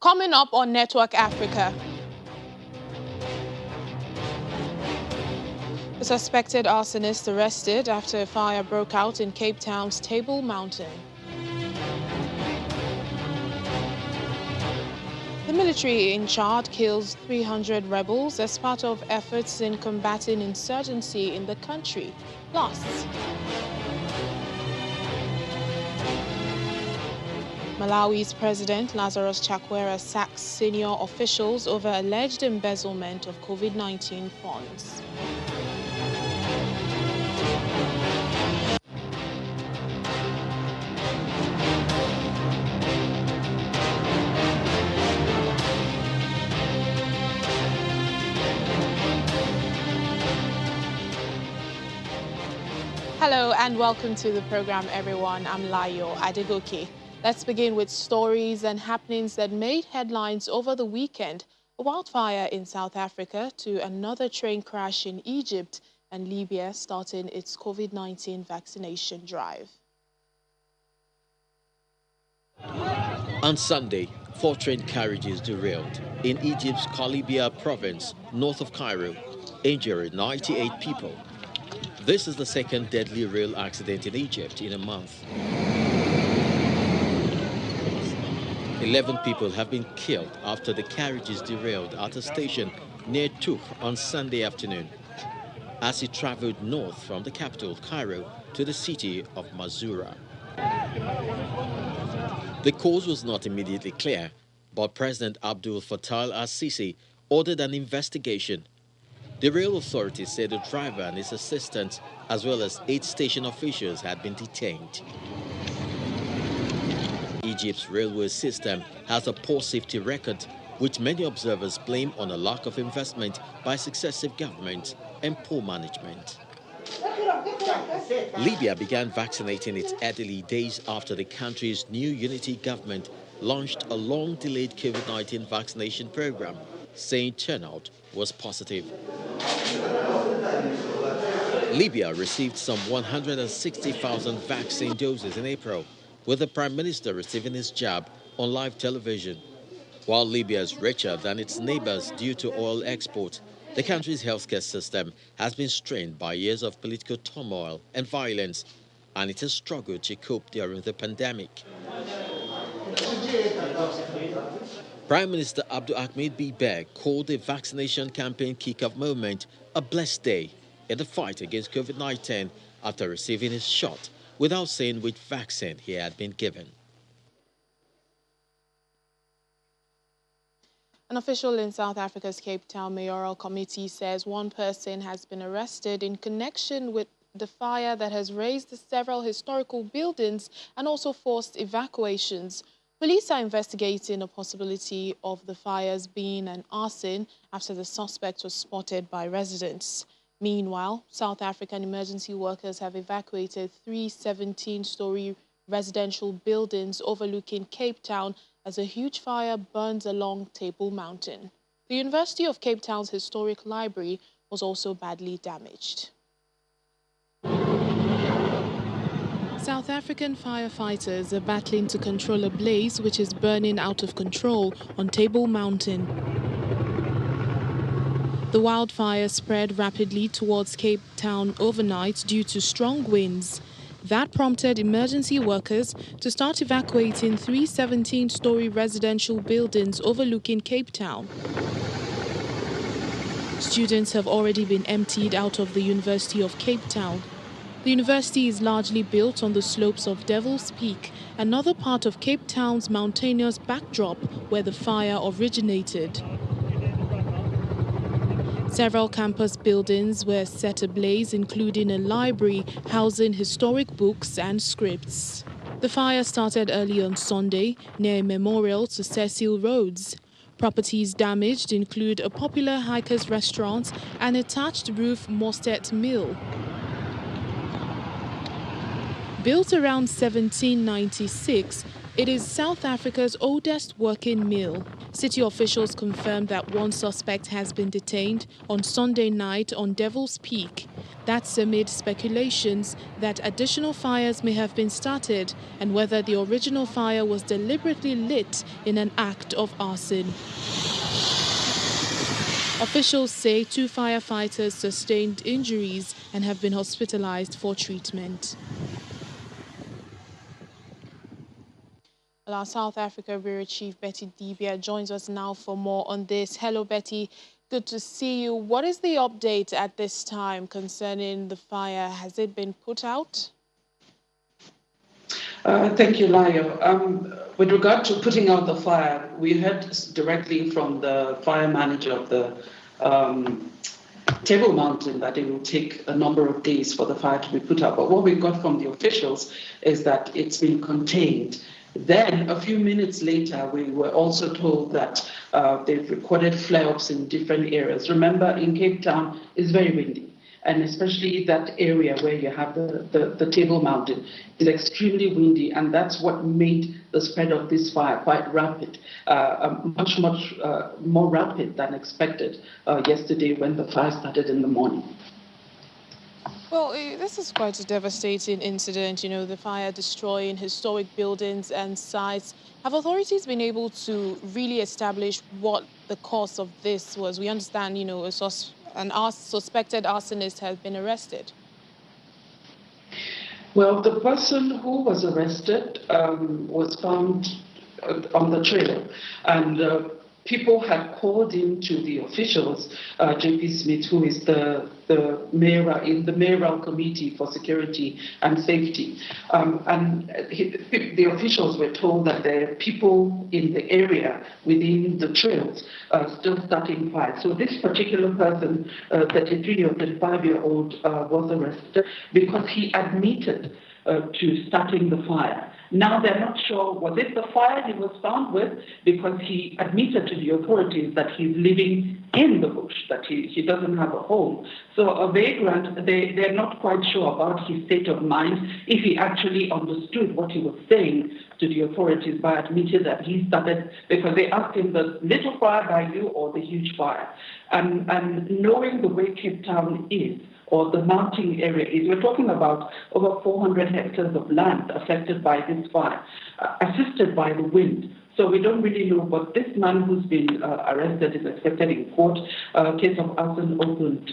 Coming up on Network Africa, a suspected arsonist arrested after a fire broke out in Cape Town's Table Mountain. The military in Chad kills 300 rebels as part of efforts in combating insurgency in the country. Plus, Malawi's President Lazarus Chakwera sacks senior officials over alleged embezzlement of COVID-19 funds. Hello and welcome to the program, everyone. I'm Layo Adegoke. Let's begin with stories and happenings that made headlines over the weekend. A wildfire in South Africa to another train crash in Egypt and Libya starting its COVID-19 vaccination drive. On Sunday, 4 train carriages derailed in Egypt's Kalibia province, north of Cairo, injuring 98 people. This is the second deadly rail accident in Egypt in a month. 11 people have been killed after the carriages derailed at a station near Touf on Sunday afternoon as it traveled north from the capital, Cairo, to the city of Masura. The cause was not immediately clear, but President Abdul Fattah al-Sisi ordered an investigation. The rail authorities said the driver and his assistants, as well as 8 station officials, had been detained. Egypt's railway system has a poor safety record, which many observers blame on a lack of investment by successive governments and poor management. Libya began vaccinating its elderly days after the country's new unity government launched a long-delayed COVID-19 vaccination program, saying turnout was positive. Libya received some 160,000 vaccine doses in April, with the Prime Minister receiving his jab on live television. While Libya is richer than its neighbors due to oil export, the country's healthcare system has been strained by years of political turmoil and violence, and it has struggled to cope during the pandemic. Prime Minister Abdul Ahmed Bibe called the vaccination campaign kick-off moment a blessed day in the fight against COVID-19 after receiving his shot without saying which vaccine he had been given. An official in South Africa's Cape Town Mayoral Committee says one person has been arrested in connection with the fire that has razed several historical buildings and also forced evacuations. Police are investigating a possibility of the fires being an arson after the suspect was spotted by residents. Meanwhile, South African emergency workers have evacuated 3 17-story residential buildings overlooking Cape Town as a huge fire burns along Table Mountain. The University of Cape Town's historic library was also badly damaged. South African firefighters are battling to control a blaze which is burning out of control on Table Mountain. The wildfire spread rapidly towards Cape Town overnight due to strong winds. That prompted emergency workers to start evacuating 3 17-story residential buildings overlooking Cape Town. Students have already been emptied out of the University of Cape Town. The university is largely built on the slopes of Devil's Peak, another part of Cape Town's mountainous backdrop where the fire originated. Several campus buildings were set ablaze, including a library housing historic books and scripts. The fire started early on Sunday near a memorial to Cecil Rhodes. Properties damaged include a popular hikers restaurant and a thatched roof Mostet mill. Built around 1796, it is South Africa's oldest working mill. City officials confirmed that one suspect has been detained on Sunday night on Devil's Peak. That's amid speculations that additional fires may have been started and whether the original fire was deliberately lit in an act of arson. Officials say 2 firefighters sustained injuries and have been hospitalized for treatment. Our South Africa Bureau Chief Betty Dibia joins us now for more on this. Hello, Betty. Good to see you. What is the update at this time concerning the fire? Has it been put out? Thank you, Layo. With regard to putting out the fire, we heard directly from the fire manager of the Table Mountain that it will take a number of days for the fire to be put out. But what we got from the officials is that it's been contained. Then, a few minutes later, we were also told that they've recorded flare-ups in different areas. Remember, in Cape Town, it's very windy. And especially that area where you have the Table Mountain is extremely windy, and that's what made the spread of this fire quite rapid, much more rapid than expected yesterday when the fire started in the morning. Well, this is quite a devastating incident, you know, the fire destroying historic buildings and sites. Have authorities been able to really establish what the cause of this was? We understand, you know, an suspected arsonist has been arrested. Well, the person who was arrested was found on the trail, and people had called in to the officials, J.P. Smith, who is the mayor in the mayoral committee for security and safety, and the officials were told that there are people in the area within the trails still starting fires. So this particular person, 33 or 35-year-old, was arrested because he admitted to starting the fire. Now they're not sure, was it the fire he was found with, because he admitted to the authorities that he's living in the bush, that he doesn't have a home. So a vagrant, they're not quite sure about his state of mind, if he actually understood what he was saying to the authorities by admitting that he started, because they asked him the little fire by you or the huge fire. And knowing the way Cape Town is, or the mountain area is, we're talking about over 400 hectares of land affected by this fire, assisted by the wind. So we don't really know, but this man who's been arrested is expected in court. A case of arson opened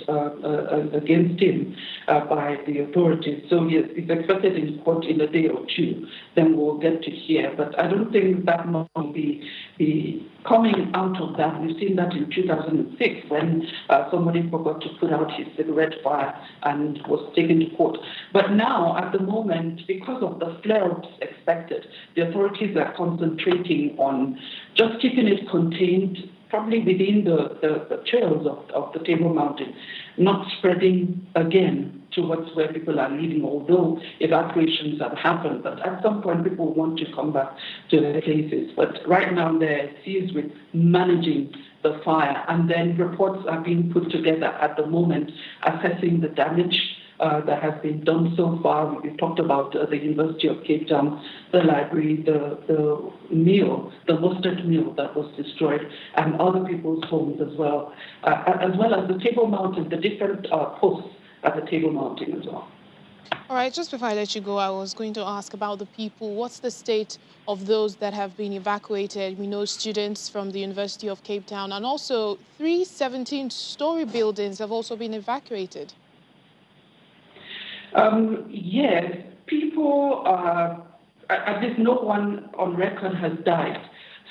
against him by the authorities. So yes, he's expected in court in a day or two. Then we'll get to hear. But I don't think that will be coming out of that. We've seen that in 2006 when somebody forgot to put out his cigarette fire and was taken to court. But now, at the moment, because of the flare-ups expected, the authorities are concentrating on just keeping it contained, probably within the trails of the Table Mountain, not spreading again towards where people are living, although evacuations have happened. But at some point, people want to come back to their places. But right now, they're seized with managing the fire, and then reports are being put together at the moment, assessing the damage that has been done so far. We've talked about the University of Cape Town, the library, the mill, the mustard mill that was destroyed, and other people's homes as well as the Table Mountain, the different posts at the Table Mountain as well. All right, just before I let you go, I was going to ask about the people. What's the state of those that have been evacuated? We know students from the University of Cape Town, and also 3 17-story buildings have also been evacuated. Yes, people at least no one on record has died.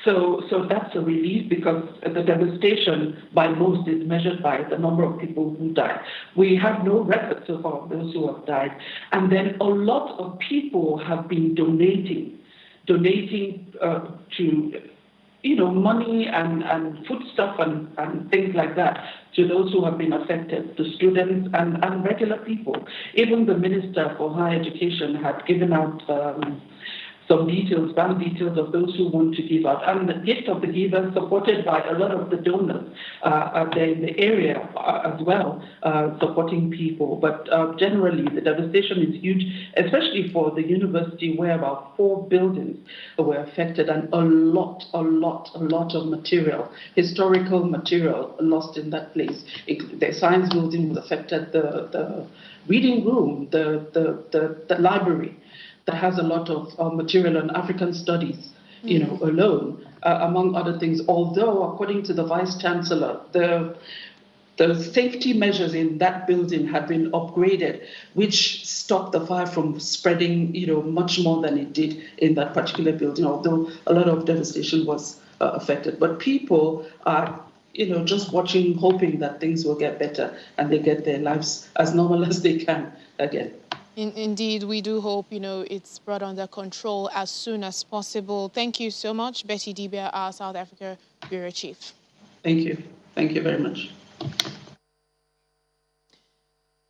So that's a relief, because the devastation by most is measured by the number of people who died. We have no record so far of those who have died. And then a lot of people have been donating to, you know, money and foodstuff and things like that to those who have been affected, to students and regular people. Even the Minister for Higher Education had given out some details, bank details of those who want to give out. And the gift of the giver, supported by a lot of the donors, are there in the area as well, supporting people. But generally, the devastation is huge, especially for the university, where about 4 buildings were affected, and a lot of material, historical material, lost in that place. The science building was affected, the reading room, the library, that has a lot of material on African studies, alone, among other things. Although, according to the Vice Chancellor, the safety measures in that building had been upgraded, which stopped the fire from spreading, much more than it did in that particular building, although a lot of devastation was affected. But people are, just watching, hoping that things will get better and they get their lives as normal as they can again. Indeed, we do hope, it's brought under control as soon as possible. Thank you so much, Betty Dibia, our South Africa Bureau Chief. Thank you. Thank you very much.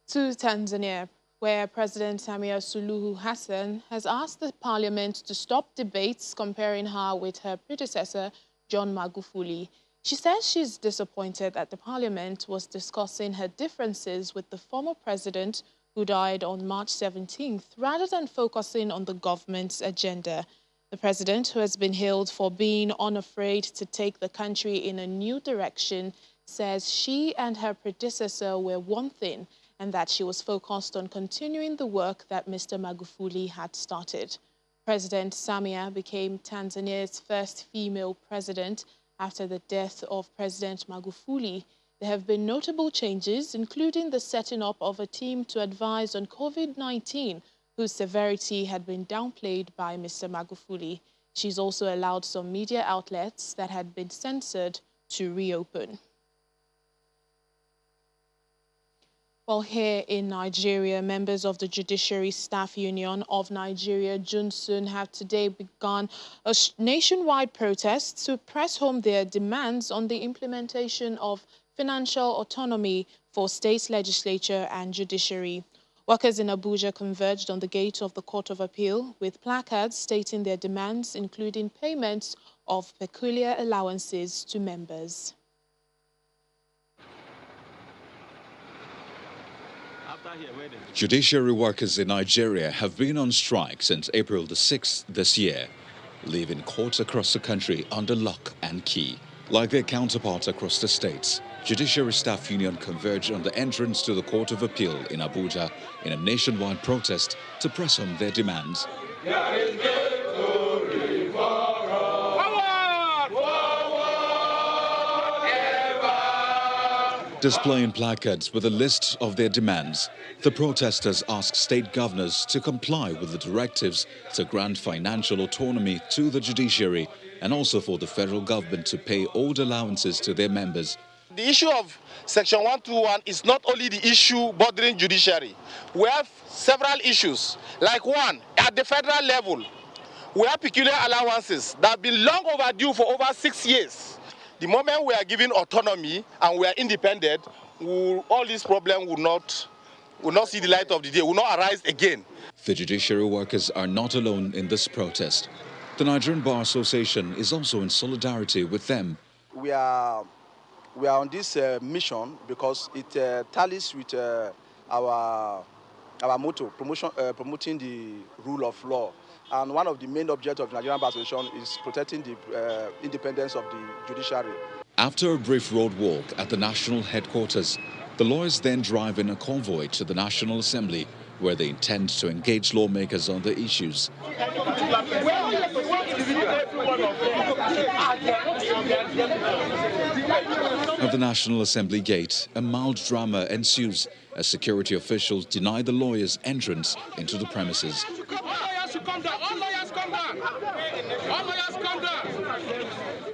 To Tanzania, where President Samia Suluhu Hassan has asked the parliament to stop debates comparing her with her predecessor, John Magufuli. She says she's disappointed that the parliament was discussing her differences with the former president, who died on March 17th, rather than focusing on the government's agenda. The president, who has been hailed for being unafraid to take the country in a new direction, says she and her predecessor were one thing, and that she was focused on continuing the work that Mr. Magufuli had started. President Samia became Tanzania's first female president after the death of President Magufuli. There have been notable changes, including the setting up of a team to advise on COVID-19, whose severity had been downplayed by Mr. Magufuli. She's also allowed some media outlets that had been censored to reopen. Well, here in Nigeria, members of the Judiciary Staff Union of Nigeria, JUNSUN, have today begun a nationwide protest to press home their demands on the implementation of financial autonomy for state legislature and judiciary. Workers in Abuja converged on the gate of the Court of Appeal with placards stating their demands, including payments of peculiar allowances to members. Judiciary workers in Nigeria have been on strike since April the 6th this year, leaving courts across the country under lock and key. Like their counterparts across the states, Judiciary Staff Union converged on the entrance to the Court of Appeal in Abuja in a nationwide protest to press home their demands. Displaying placards with a list of their demands, the protesters asked state governors to comply with the directives to grant financial autonomy to the judiciary and also for the federal government to pay old allowances to their members. The issue of Section 121 is not only the issue bothering judiciary. We have several issues. Like one, at the federal level, we have peculiar allowances that have been long overdue for over 6 years. The moment we are given autonomy and we are independent, all these problems will not see the light of the day, will not arise again. The judiciary workers are not alone in this protest. The Nigerian Bar Association is also in solidarity with them. We are on this mission because it tallies with our motto, promoting the rule of law. And one of the main objectives of the Nigerian Bar Association is protecting the independence of the judiciary. After a brief road walk at the national headquarters, the lawyers then drive in a convoy to the National Assembly, where they intend to engage lawmakers on the issues. At the National Assembly gate, a mild drama ensues as security officials deny the lawyers entrance into the premises.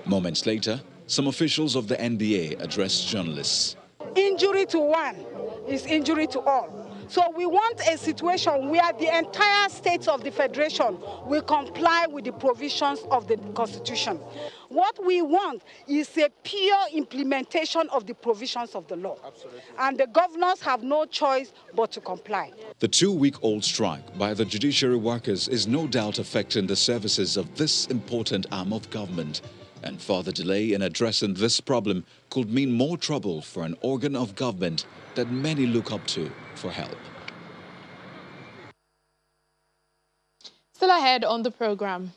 Moments later, some officials of the NBA addressed journalists. Injury to one is injury to all. So we want a situation where the entire states of the Federation will comply with the provisions of the Constitution. What we want is a pure implementation of the provisions of the law. Absolutely. And the governors have no choice but to comply. The 2-week-old strike by the judiciary workers is no doubt affecting the services of this important arm of government. And further delay in addressing this problem could mean more trouble for an organ of government that many look up to for help. Still ahead on the program.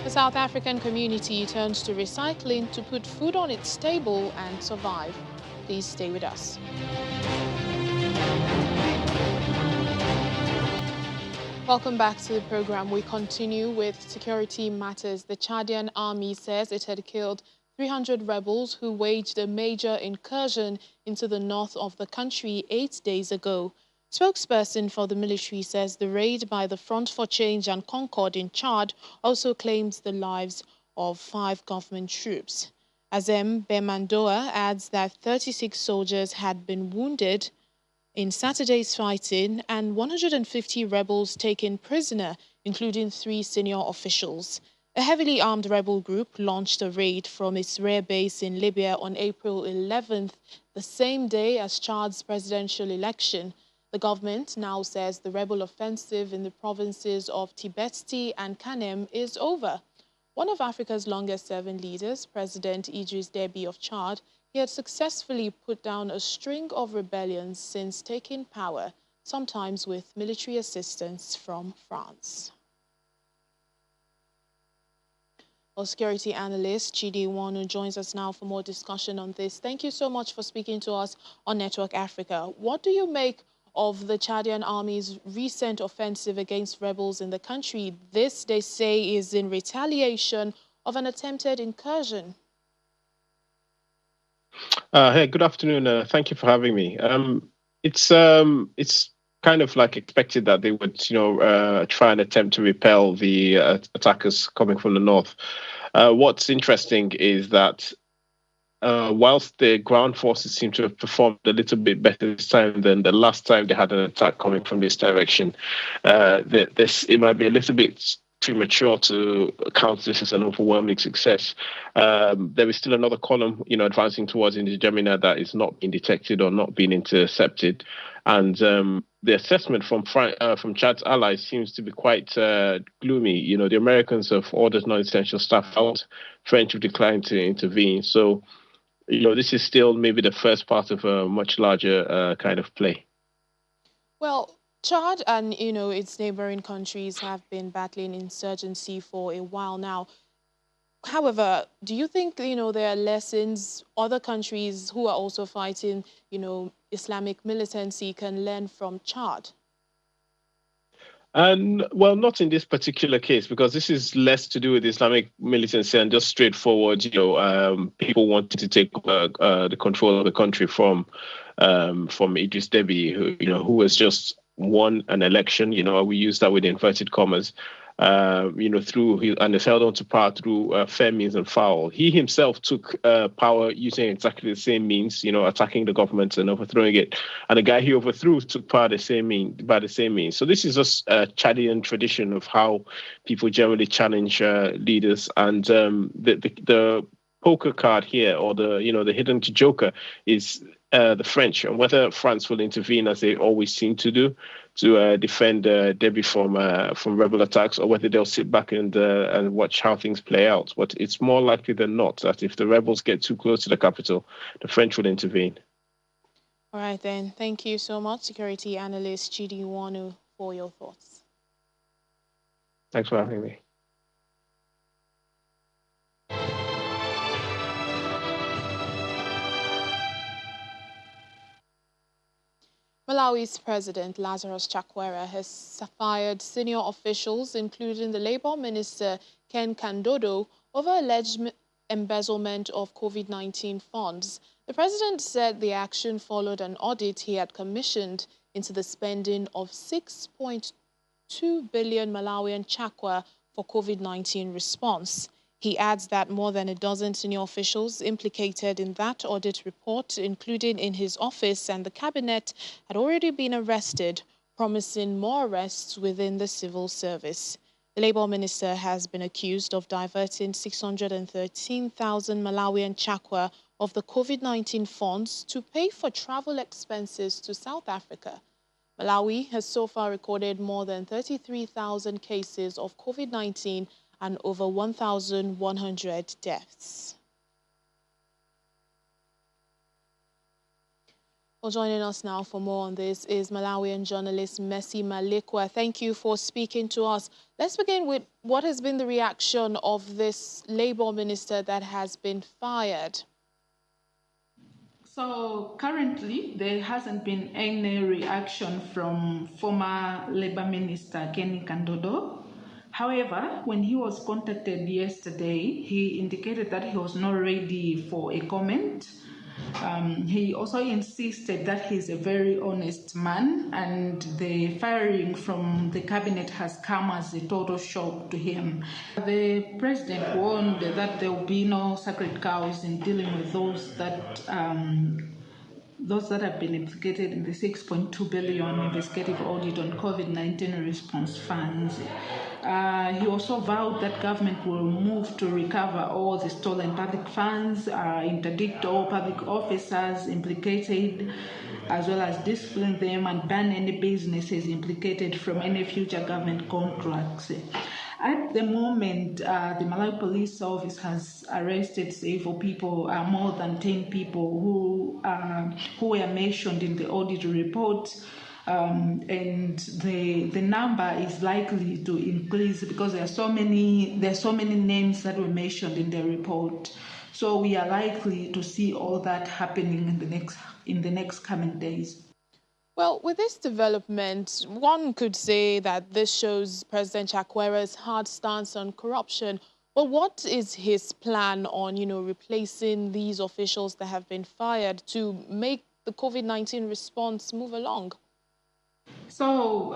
The South African community turns to recycling to put food on its table and survive. Please stay with us. Welcome back to the program. We continue with security matters. The Chadian army says it had killed 300 rebels who waged a major incursion into the north of the country 8 days ago. Spokesperson for the military says the raid by the Front for Change and Concord in Chad also claims the lives of 5 government troops. Azem Bemandoa adds that 36 soldiers had been wounded in Saturday's fighting and 150 rebels taken prisoner, including 3 senior officials. A heavily armed rebel group launched a raid from its rear base in Libya on April 11th, the same day as Chad's presidential election. The government now says the rebel offensive in the provinces of Tibesti and Kanem is over. One of Africa's longest-serving leaders, President Idris Deby of Chad, he had successfully put down a string of rebellions since taking power, sometimes with military assistance from France. Our security analyst, CHIDI NWAONU, joins us now for more discussion on this. Thank you so much for speaking to us on Network Africa. What do you make of the Chadian army's recent offensive against rebels in the country? This, they say, is in retaliation of an attempted incursion. Hey, good afternoon. Thank you for having me. It's kind of like expected that they would, try and attempt to repel the attackers coming from the north. What's interesting is that whilst the ground forces seem to have performed a little bit better this time than the last time they had an attack coming from this direction, it might be a little bit premature to count this as an overwhelming success. There is still another column, advancing towards N'Djamena that is not being detected or not being intercepted, and the assessment from Chad's allies seems to be quite gloomy. The Americans have ordered non-essential staff out. French have declined to intervene. So, this is still maybe the first part of a much larger kind of play. Well, Chad and, its neighboring countries have been battling insurgency for a while now. However, do you think, there are lessons other countries who are also fighting, Islamic militancy can learn from Chad? Well, not in this particular case, because this is less to do with Islamic militancy and just straightforward, people wanting to take the control of the country from Idris Deby, who was just won an election, we use that with inverted commas, through and has held on to power through fair means and foul. He himself took power using exactly the same means, attacking the government and overthrowing it. And the guy he overthrew took power by the same means. So this is just a Chadian tradition of how people generally challenge leaders. And the poker card here, or the hidden joker, is the French, and whether France will intervene, as they always seem to do, to defend Deby from rebel attacks, or whether they'll sit back and watch how things play out. But it's more likely than not that if the rebels get too close to the capital, the French will intervene. All right, then. Thank you so much, security analyst CHIDI NWAONU, for your thoughts. Thanks for having me. Malawi's President Lazarus Chakwera has fired senior officials, including the Labour Minister Ken Kandodo, over alleged embezzlement of COVID-19 funds. The president said the action followed an audit he had commissioned into the spending of 6.2 billion Malawian Chakwa for COVID-19 response. He adds that more than a dozen senior officials implicated in that audit report, including in his office and the cabinet, had already been arrested, promising more arrests within the civil service. The Labour Minister has been accused of diverting 613,000 Malawian chakwa of the COVID-19 funds to pay for travel expenses to South Africa. Malawi has so far recorded more than 33,000 cases of COVID-19 and over 1,100 deaths. Well, joining us now for more on this is Malawian journalist Messi Malikwa. Thank you for speaking to us. Let's begin with what has been the reaction of this Labour minister that has been fired. So currently, there hasn't been any reaction from former Labour Minister Kenny Kandodo. However, when he was contacted yesterday, he indicated that he was not ready for a comment. He also insisted that he's a very honest man, and the firing from the cabinet has come as a total shock to him. The president warned that there will be no sacred cows in dealing with those that have been implicated in the 6.2 billion investigative audit on COVID-19 response funds. He also vowed that government will move to recover all the stolen public funds, interdict all public officers implicated, as well as discipline them and ban any businesses implicated from any future government contracts. At the moment, the Malawi Police Service has arrested several people, more than 10 people who were mentioned in the audit report. And the number is likely to increase because there are so many names that were mentioned in the report. So we are likely to see all that happening in the next coming days. Well, with this development, one could say that this shows President Chakwera's hard stance on corruption. But what is his plan on, replacing these officials that have been fired to make the COVID-19 response move along? So,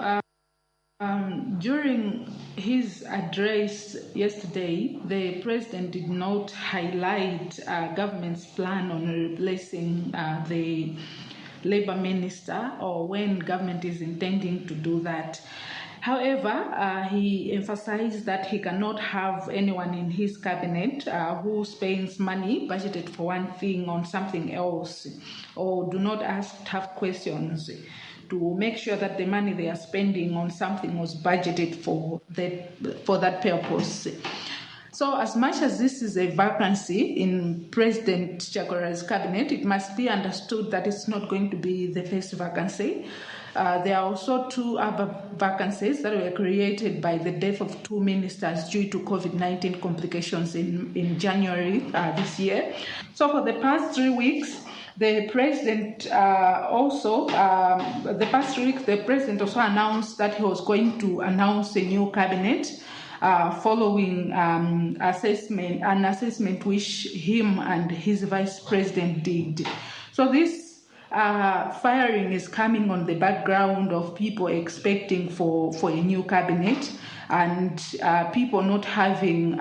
during his address yesterday, the president did not highlight government's plan on replacing the Labour minister or when government is intending to do that. However, he emphasized that he cannot have anyone in his cabinet who spends money budgeted for one thing on something else, or do not ask tough questions to make sure that the money they are spending on something was budgeted for that purpose. So as much as this is a vacancy in President Chakwera's cabinet, it must be understood that it's not going to be the first vacancy. There are also two other vacancies that were created by the death of two ministers due to COVID-19 complications in January this year. So for the past 3 weeks, the president also announced that he was going to announce a new cabinet following an assessment which him and his vice president did. So this firing is coming on the background of people expecting for a new cabinet, and people not having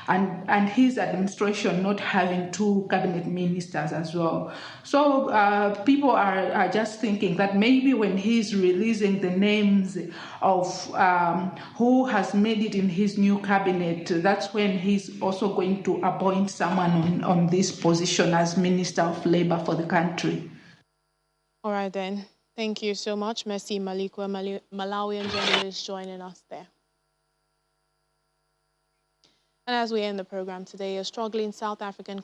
and his administration not having two cabinet ministers as well. So people are just thinking that maybe when he's releasing the names of who has made it in his new cabinet, that's when he's also going to appoint someone on this position as Minister of Labour for the country. All right then. Thank you so much, Messi Malikwa, Malawian journalist, joining us there. And as we end the program today, a struggling South African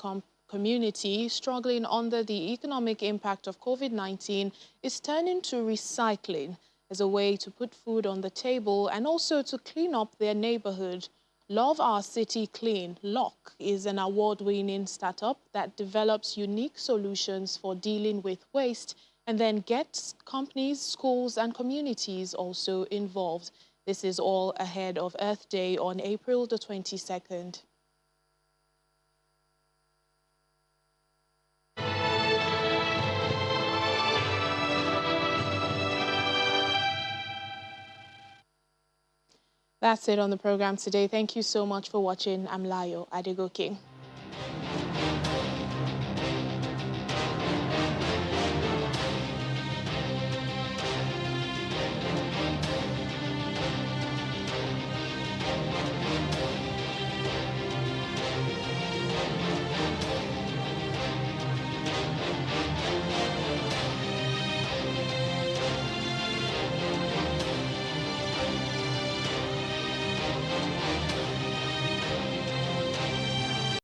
community struggling under the economic impact of COVID-19 is turning to recycling as a way to put food on the table and also to clean up their neighborhood. Love Our City Clean, LOC, is an award-winning startup that develops unique solutions for dealing with waste and then gets companies, schools and communities also involved. This is all ahead of Earth Day on April the 22nd. That's it on the program today. Thank you so much for watching. I'm Layo Adegoke.